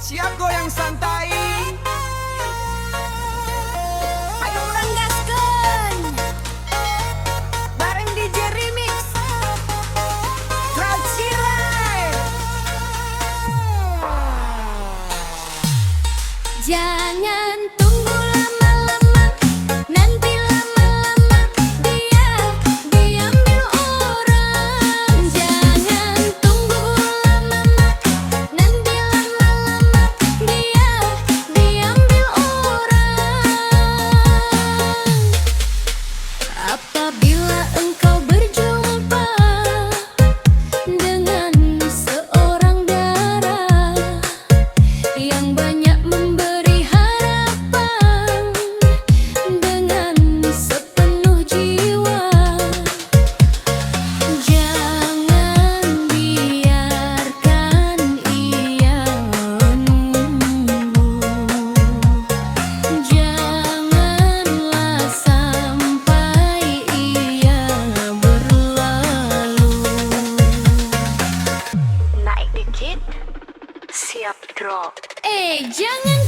Siap goyang santai. Ayo orang gaskeun. Bareng DJ Remix Crowd Silai. Jangan tunggu lama-lama, nanti lama-lama dia diambil orang. Jangan tunggu lama-lama, nanti lama-lama dia diambil orang. Apabila engkau berjumpa dengan seorang dara yang banyak memberi harapan dengan sepenuh jiwa, jangan biarkan ia menunggu. Janganlah sampai ia berlalu. Naik dikit, siap drop. Jangan